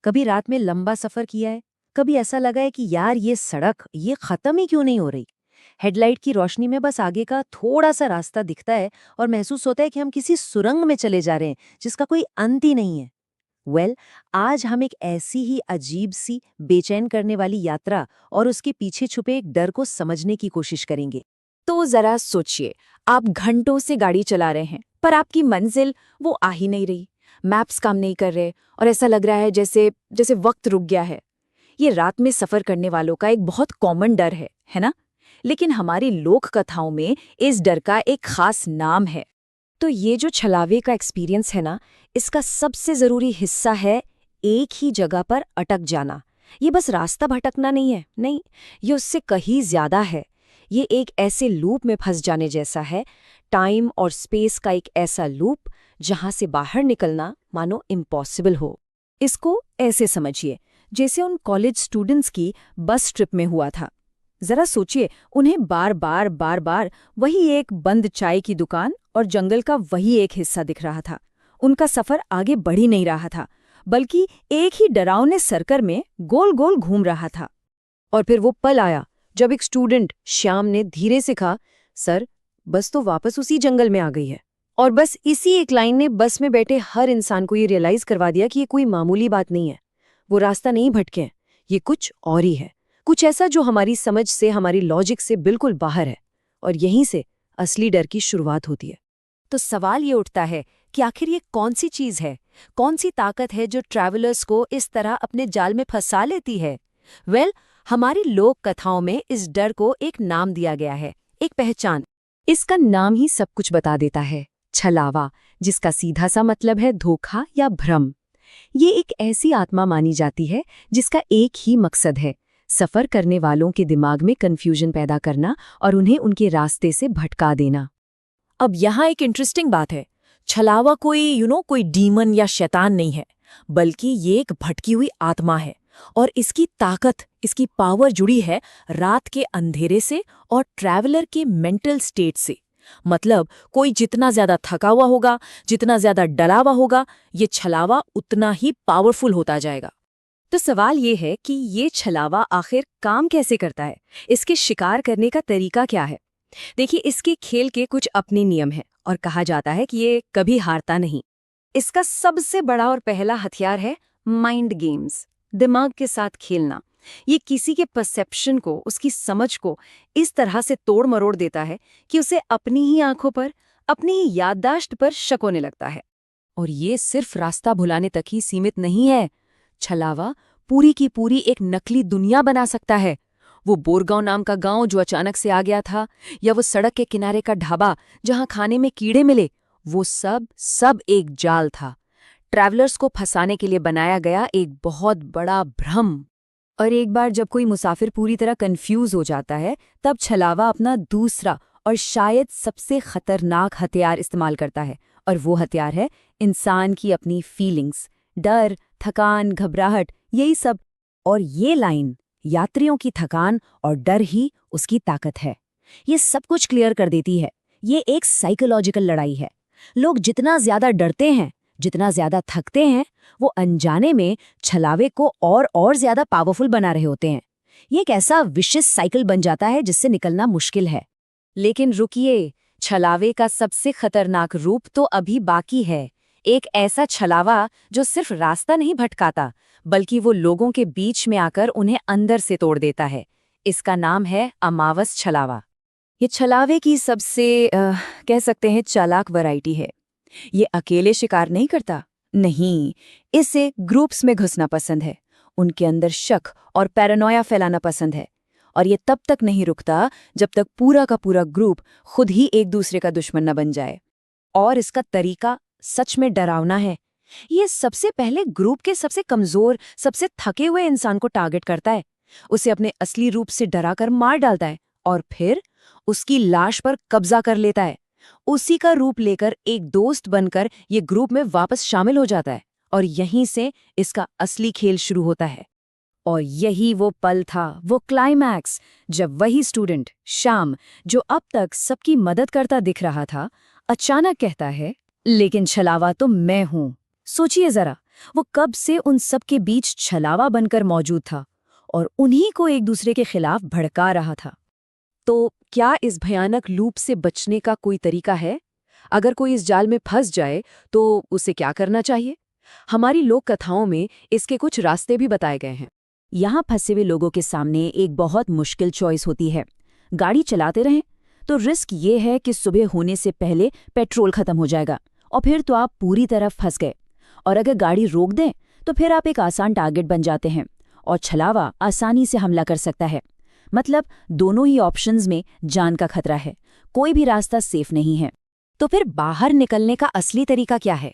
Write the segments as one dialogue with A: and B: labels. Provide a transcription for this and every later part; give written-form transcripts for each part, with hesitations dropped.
A: कभी रात में लंबा सफर किया है, कभी ऐसा लगा है कि यार ये सड़क ये खत्म ही क्यों नहीं हो रही। हेडलाइट की रोशनी में बस आगे का थोड़ा सा रास्ता दिखता है और महसूस होता है कि हम किसी सुरंग में चले जा रहे हैं जिसका कोई अंत ही नहीं है। आज हम एक ऐसी ही अजीब सी बेचैन करने वाली यात्रा और उसके पीछे छुपे एक डर को समझने की कोशिश करेंगे।
B: तो जरा सोचिए, आप घंटों से गाड़ी चला रहे हैं पर आपकी मंजिल वो आ ही नहीं रही। मैप्स काम नहीं कर रहे और ऐसा लग रहा है जैसे जैसे वक्त रुक गया है। ये रात में सफर करने वालों का एक बहुत कॉमन डर है ना? लेकिन हमारी लोक कथाओं में इस डर का एक खास नाम है। तो ये जो छलावे का एक्सपीरियंस है ना, इसका सबसे जरूरी हिस्सा है एक ही जगह पर अटक जाना। ये बस रास्ता भटकना नहीं है, नहीं, ये उससे कहीं ज्यादा है। ये एक ऐसे लूप में फंस जाने जैसा है, टाइम और स्पेस का एक ऐसा लूप जहां से बाहर निकलना मानो इम्पॉसिबल हो। इसको ऐसे समझिए जैसे उन कॉलेज स्टूडेंट्स की बस ट्रिप में हुआ था। जरा सोचिए, उन्हें बार बार वही एक बंद चाय की दुकान और जंगल का वही एक हिस्सा दिख रहा था। उनका सफर आगे बढ़ ही नहीं रहा था, बल्कि एक ही डरावने सर्कल में गोल गोल घूम रहा था। और फिर वो पल आया जब एक स्टूडेंट श्याम ने धीरे से कहा, सर, बस तो वापस उसी जंगल में आ गई है। और बस इसी एक लाइन ने बस में बैठे हर इंसान को ये रियलाइज करवा दिया कि ये कोई मामूली बात नहीं है। वो रास्ता नहीं भटके हैं, ये कुछ और ही है, कुछ ऐसा जो हमारी समझ से, हमारी लॉजिक से बिल्कुल बाहर है। और यहीं से असली डर की शुरुआत होती है। तो सवाल ये उठता है कि आखिर ये कौन सी चीज है, कौन सी ताकत है जो ट्रैवलर्स को इस तरह अपने जाल में फंसा लेती है? हमारी लोक कथाओं में इस डर को एक नाम दिया गया है, एक पहचान। इसका नाम ही सब कुछ बता देता है, छलावा, जिसका सीधा सा मतलब है धोखा या भ्रम। ये एक ऐसी आत्मा मानी जाती है जिसका एक ही मकसद है, सफर करने वालों के दिमाग में कंफ्यूजन पैदा करना और उन्हें उनके रास्ते से भटका देना। अब यहाँ एक इंटरेस्टिंग बात है, छलावा कोई डीमन या शैतान नहीं है, बल्कि ये एक भटकी हुई आत्मा है। और इसकी ताकत, इसकी पावर जुड़ी है रात के अंधेरे से और ट्रैवलर के मेंटल स्टेट से। मतलब कोई जितना ज्यादा थका हुआ होगा, जितना ज्यादा डरा हुआ होगा, ये छलावा उतना ही पावरफुल होता जाएगा। तो सवाल ये है कि ये छलावा आखिर काम कैसे करता है, इसके शिकार करने का तरीका क्या है? देखिए, इसके खेल के कुछ अपने नियम हैं और कहा जाता है कि ये कभी हारता नहीं। इसका सबसे बड़ा और पहला हथियार है माइंड गेम्स, दिमाग के साथ खेलना। ये किसी के परसेप्शन को, उसकी समझ को इस तरह से तोड़ मरोड़ देता है कि उसे अपनी ही आंखों पर, अपनी ही याददाश्त पर शक होने लगता है। और ये सिर्फ रास्ता भुलाने तक ही सीमित नहीं है। छलावा पूरी की पूरी एक नकली दुनिया बना सकता है। वो बोरगांव नाम का गांव जो अचानक से आ गया था, या वो सड़क के किनारे का ढाबा जहां खाने में कीड़े मिले, वो सब एक जाल था, ट्रैवलर्स को फंसाने के लिए बनाया गया एक बहुत बड़ा भ्रम। और एक बार जब कोई मुसाफिर पूरी तरह कंफ्यूज हो जाता है, तब छलावा अपना दूसरा और शायद सबसे खतरनाक हथियार इस्तेमाल करता है। और वो हथियार है इंसान की अपनी फीलिंग्स, डर, थकान, घबराहट, यही सब। और ये लाइन, यात्रियों की थकान और डर ही उसकी ताकत है, ये सब कुछ क्लियर कर देती है। ये एक साइकोलॉजिकल लड़ाई है। लोग जितना ज्यादा डरते हैं, जितना ज्यादा थकते हैं, वो अनजाने में छलावे को और ज्यादा पावरफुल बना रहे होते हैं। ये एक ऐसा विशिष्ट साइकिल बन जाता है जिससे निकलना मुश्किल है। लेकिन रुकिए, छलावे का सबसे खतरनाक रूप तो अभी बाकी है। एक ऐसा छलावा जो सिर्फ रास्ता नहीं भटकाता, बल्कि वो लोगों के बीच में आकर उन्हें अंदर से तोड़ देता है। इसका नाम है अमावस छलावा। ये छलावे की सबसे कह सकते हैं चालाक वैरायटी है। ये अकेले शिकार नहीं करता, नहीं, इसे ग्रुप्स में घुसना पसंद है। उनके अंदर शक और पैरानोया फैलाना पसंद है। और ये तब तक नहीं रुकता जब तक पूरा का पूरा ग्रुप खुद ही एक दूसरे का दुश्मन न बन जाए। और इसका तरीका सच में डरावना है। ये सबसे पहले ग्रुप के सबसे कमजोर, सबसे थके हुए इंसान को टारगेट करता है, उसे अपने असली रूप से डराकर मार डालता है और फिर उसकी लाश पर कब्जा कर लेता है। उसी का रूप लेकर एक दोस्त बनकर ये ग्रुप में वापस शामिल हो जाता है। और यहीं से इसका असली खेल शुरू होता है। और यही वो पल था, वो क्लाइमैक्स, जब वही स्टूडेंट श्याम, जो अब तक सबकी मदद करता दिख रहा था, अचानक कहता है, लेकिन छलावा तो मैं हूं। सोचिए जरा, वो कब से उन सब के बीच छलावा बनकर मौजूद था और उन्हीं को एक दूसरे के खिलाफ भड़का रहा था।
A: तो क्या इस भयानक लूप से बचने का कोई तरीका है? अगर कोई इस जाल में फंस जाए तो उसे क्या करना चाहिए? हमारी लोक कथाओं में इसके कुछ रास्ते भी बताए गए हैं।
B: यहाँ फंसे हुए लोगों के सामने एक बहुत मुश्किल चॉइस होती है। गाड़ी चलाते रहें तो रिस्क ये है कि सुबह होने से पहले पेट्रोल खत्म हो जाएगा और फिर तो आप पूरी तरह फंस गए। और अगर गाड़ी रोक दें तो फिर आप एक आसान टारगेट बन जाते हैं और छलावा आसानी से हमला कर सकता है। मतलब दोनों ही ऑप्शंस में जान का खतरा है, कोई भी रास्ता सेफ नहीं है।
A: तो फिर बाहर निकलने का असली तरीका क्या है?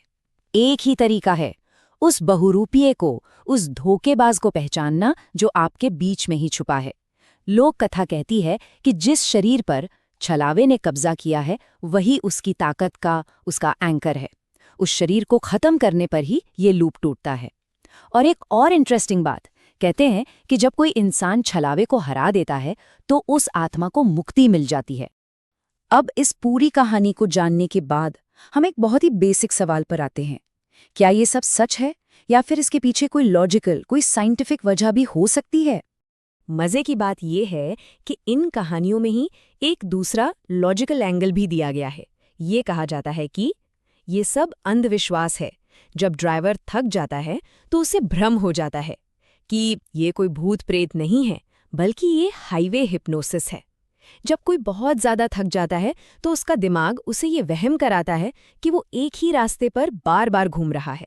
A: एक ही तरीका है, उस बहुरूपिये को, उस धोखेबाज को पहचानना जो आपके बीच में ही छुपा है। लोक कथा कहती है कि जिस शरीर पर छलावे ने कब्जा किया है वही उसकी ताकत का, उसका एंकर है। उस शरीर को खत्म करने पर ही ये लूप टूटता है। और एक और इंटरेस्टिंग बात, कहते हैं कि जब कोई इंसान छलावे को हरा देता है तो उस आत्मा को मुक्ति मिल जाती है। अब इस पूरी कहानी को जानने के बाद हम एक बहुत ही बेसिक सवाल पर आते हैं। क्या ये सब सच है या फिर इसके पीछे कोई लॉजिकल, कोई साइंटिफिक वजह भी हो सकती है? मजे की बात यह है कि इन कहानियों में ही एक दूसरा लॉजिकल एंगल भी दिया गया है। ये कहा जाता है कि ये सब अंधविश्वास है। जब ड्राइवर थक जाता है तो उसे भ्रम हो जाता है कि ये कोई भूत प्रेत नहीं है, बल्कि ये हाईवे हिप्नोसिस है। जब कोई बहुत ज़्यादा थक जाता है तो उसका दिमाग उसे ये वहम कराता है कि वो एक ही रास्ते पर बार बार घूम रहा है।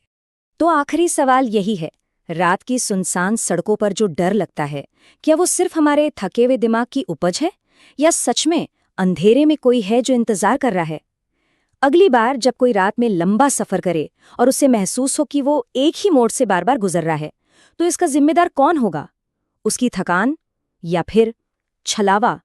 B: तो आखिरी सवाल यही है, रात की सुनसान सड़कों पर जो डर लगता है, क्या वो सिर्फ हमारे थके हुए दिमाग की उपज है या सच में अंधेरे में कोई है जो इंतजार कर रहा है? अगली बार जब कोई रात में लंबा सफर करे और उसे महसूस हो कि वो एक ही मोड़ से बार बार गुजर रहा है, तो इसका जिम्मेदार कौन होगा? उसकी थकान या फिर छलावा?